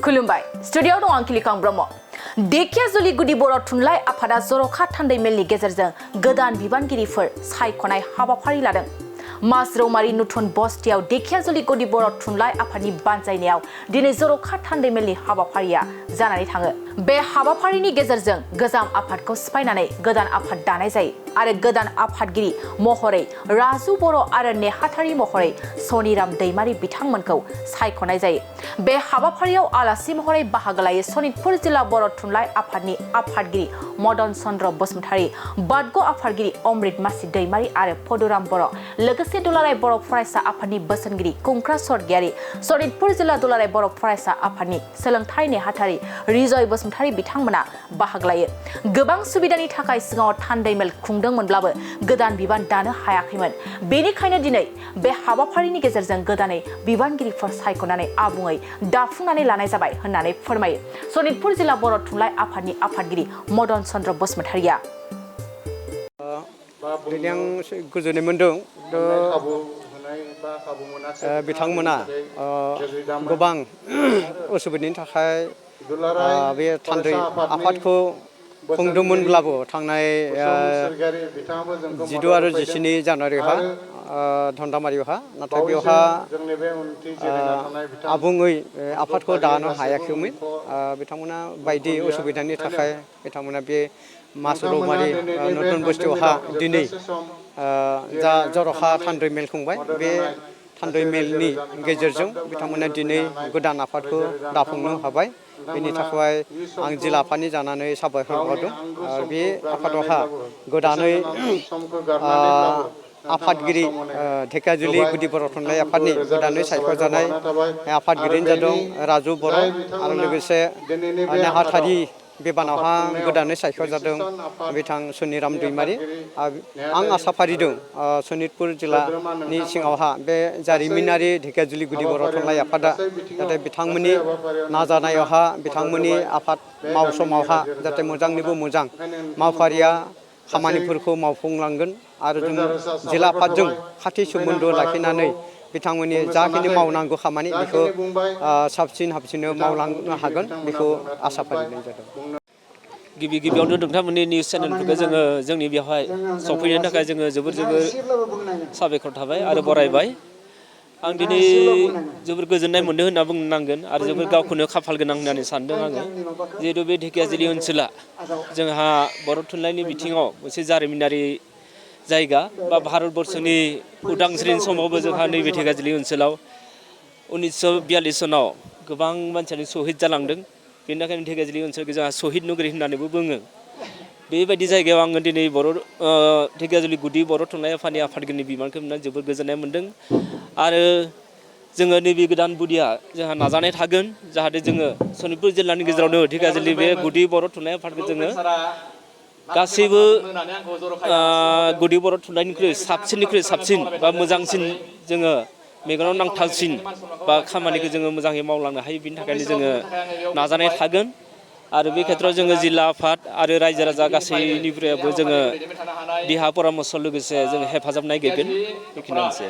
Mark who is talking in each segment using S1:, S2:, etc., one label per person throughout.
S1: खुलुमबाय स्टुडियोआव दं आं किलिकां ब्रह्म धेकियाजुलि गुदि बर' थुनलाइ आफादा जर'खा थान्दै मेलनि गेजेरजों गोदान बिबानगिरिफोर सायख'नाय हाबाफारि लादों मासरौमारि नुथुन बस्तियाव धेकियाजुलि गुदि बर' थुनलाइ आफादनि बानजायनायाव दिनै जर'खा थान्दै मेलनि हाबाफारिया जानानै थाङो बे हाबाफारिनि गेजेरजों गोजाम आफादखौ सिफायनानै गोदान आफाद दानाय जायो आरो गोदान आफादगिरि महरै राजु बर' आरो नेहाथारि महरै सनिराम दैमारि बिथांमोनखौ सायख'नाय जायो बे हाबाफारियाव आलासि महरै बाहागो लायो सनितपुर जिल्ला बर' थुनलाइ आफादनि आफादगिरि मदन चन्द्र बसुमतारी बादग' आफादगिरि अमृत मासि दैमारि आरो पदुराम बर' लोगोसे दुलाराय बर' फरायसा आफादनि बोसोनगिरि कुंक्रा स्वर्गियारि सनितपुर जिल्ला दुलाराय बर' फरायसा आफादनि सोलोंथाइ नेहाथारि रिजय बसुमतारी बिथांमोना बाहागो लायो गोबां सुबिदानि थाखाय सिगाङाव थान्दै मेल खुंदोंमोनब्लाबो गोदान बिबान दानो हायाखैमोन बेनिखायनो दिनै बे हाबाफारिनि गेजेरजों गोदानै बिबानगिरिफोर सायख'नानै आबुङै दाफुंनानै लानाय जाबाय होननानै फोरमायो सनितपुर जिल्ला बर' थुनलाइ आफादनि आफादगिरि मदन चन्द्र बसुमतारीया
S2: दिनै आं गोजोननाय मोनदों बिथांमोना गोबां उसुबिदानि थाखाय बे थान्दै आफादखौ खुंदोंमोनब्लाबो थांनाय 12 आरो 14 जानुवारिहा धन्दामारियावहा नाथाय बेवहा आबुङै आफादखौ दानो हायाखैमोन बिथांमोना बायदि उसुबिदानि थाखाय बिथांमोना बे मासरौमारि नतुन बस्तियावहा दिनै जा जर'खा थान्दै मेल खुंबाय बे थान्दै मेलनि गेजेरजों बिथांमोना दिनै गोदान आफादखौ दाफुंनो हाबाय बेनि थाखाय आं जिल्ला आफादनि जानानै साबायखर बावदों बे आफादावहा गोदानै आफादगिरि धेकियाजुलि गुदि बर' थुनलाइ आफादनि गोदानै सायख'जानाय आफादगिरिनि जादों राजु बर' आरो लोगोसे नेहाथारि बिबानावहा गोदानै सायख'जादों बिथां सनिराम दैमारि आं आसा फारिदों सनितपुर जिल्लानि सिङावहा बे जारिमिनारि धेकियाजुलि गुदि बर' थुनलाइ आफादा जाहाथे बिथांमोननि नाजानायावहा बिथांमोननि आफाद मावसमावहा जाहाथे मोजांनिबो मोजां मावफारिया खामानिफोरखौ मावफुंलांगोन आरो जों जिल्ला आफादजों खाथि सोमोन्दो लाखिनानै बिथांमोननि जाखिनि मावनांगौ खामानि बेखौ साबसिन हामसिनै मावलांनो हागोन बेखौ आसा फारिनाय जादों
S3: गिबियावनो नोंथांमोननि निउस चेनेलफोरखौ जोङो जोंनि बेवहाय सफैनायनि थाखाय जोङो जोबोर साबायखर थाबाय आरो बरायबाय आं दिनै जोबोर गोजोननाय मोन्दों होनना बुंनांगोन आरो जोबोर गावखौनो खाफाल गोनां होननानै सानदों आङो जिहेतु बे धेकियाजुलि ओनसोला जोंहा बर' थुनलाइनि बिथिङाव मोनसे जारिमिनारि जायगा बा भारतबर्षनि उदांस्रिनि समावबो जोंहा नैबे धेकियाजुलि ओनसोलाव 1942 सनाव गोबां मानसियानो शहीद जालांदों बेनि थाखायनो धेकियाजुलि ओनसोलखौ जोंहा शहीद नगरी होननानैबो बुङो बेबायदि जायगायाव आङो दिनै धेकियाजुलि गुदि बर' थुनलाइ आफादनि आफादगिरिनि बिबानखौ मोननानै जोबोर गोजोननाय मोन्दों आरो जोङो नैबे गोदान बुदिया जोंहा नाजानाय थागोन जाहाथे जोङो सनितपुर जिल्लानि गेजेरावनो धेकियाजुलि बे गुदि बर' थुनलाइ आफादखौ जोङो गासैबो गुदि बर' थुनलाइनिख्रुइ साबसिन बा मोजांसिन जोङो मेगनाव नांथावसिन बा खामानिखौ जोङो मोजाङै मावलांनो हायो बिनि थाखायनो जोङो नाजानाय थागोन आरो बे खेत्रआव जोङो जिल्ला आफाद आरो रायजो राजा गासैनिफ्रायबो जोङो देहा परामर्श लोगोसे जोङो हेफाजाब नागिरगोन बेखिनियानोसै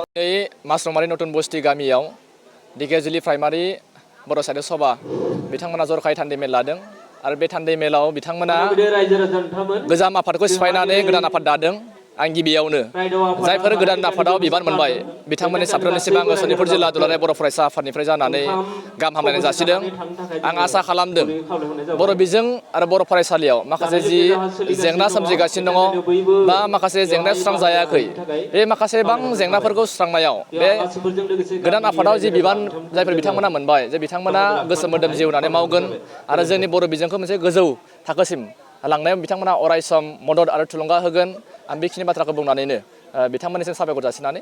S4: आरो मासरौमारि नतुन बस्ति गामियाव धेकियाजुलि प्राइमारि बर' साहित्य सभा बिथांमोना जर'खायै थान्दै मेल लादों आरो बे थान्दै मेलाव बिथांमोना गोजाम आफादखौ सिफायनानै गोदान आफाद दादों आं गिबियावनो जायफोर गोदान आफादाव बिबान मोनबाय बिथांमोननि साफ्रोमनिसिम आङो सनितपुर जिल्ला दुलाराय बर' फरायसा आफादनिफ्राय जानानै गाहाम हामलायनाय जासिदों आं आसा खालामदों बर' बिजों आरो बर' फरायसालियाव माखासे जि जेंना सोमजिगासिनो दङ बा माखासे जेंना सुस्रांजायाखै बे माखासे गोबां जेंनाफोरखौ सुस्रांनायाव बे गोदान आफादाव जि बिबान जायफोर बिथांमोना मोनबाय जे बिथांमोना गोसो मोदोम जिउ होनानै मावगोन आरो जोंनि बर' बिजोंखौ मोनसे गोजौ थाखोसिम लांनायाव बिथांमोना अरायसम मदद आरो थुलुंगा होगोन आं बेखिनि बाथ्राखौ बुंनानैनो बिथांमोननिसिम साबायखर जासिनानै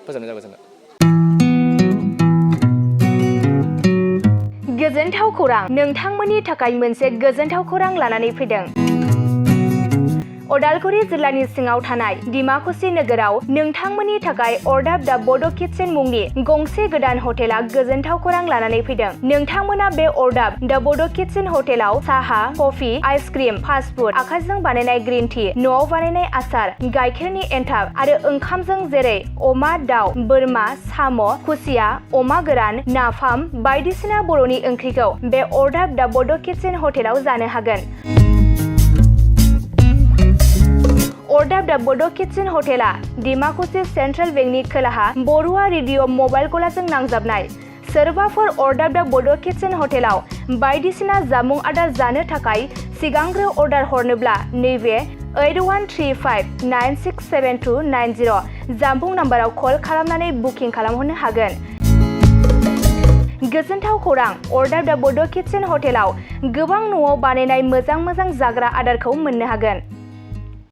S4: फोजोबनाय जाबाय
S5: गोजोनथाव खौरां नोंथांमोननि थाखाय मोनसे गोजोनथाव खौरां लानानै फैदों उदालगुरि जिल्लानि सिङाव थानाय डिमाकुसि नोगोराव नोंथांमोननि थाखाय अरदाब दा बड' किटचेन मुंनि गंसे गोदान हटेला गोजोनथाव खौरां लानानै फैदों। नोंथांमोना बे अरदाब दा बड' किटचेन हटेलाव साहा, कफि, आइसक्रिम, फास्ट फुड, आखाइजों बानायनाय ग्रीन टी, न'आव बानायनाय आसार, गाइखेरनि एन्थाब आरो ओंखामजों जेरै अमा, दाउ, बोरमा, साम', खुसिया, अमा गोरान, नाफाम बायदिसिना बर'नि ओंख्रिखौ बे अरदाब दा बड' किटचेन हटेलाव जानो हागोन। अरदाब दा बड' किटचेन हटेला डिमाकुसि सेन्ट्रेल बेंकनि खोलाहा बरुवा रेडिअ' मबाइल गलाजों नांजाबनाय। सोरबाफोर अरदाब दा बड' किटचेन हटेलाव बायदिसिना जामुं आदार जानो थाखाय सिगांग्रो अर्डार हरनोब्ला नैबे 8135967290 जामबुं नाम्बाराव कल खालामनानै बुकिं खालामहरनो हागोन। गोजोनथाव खौरां, अरदाब दा बड' किटचेन हटेलाव गोबां न'आव बानायनाय मोजां जाग्रा आदारखौ मोननो हागोन।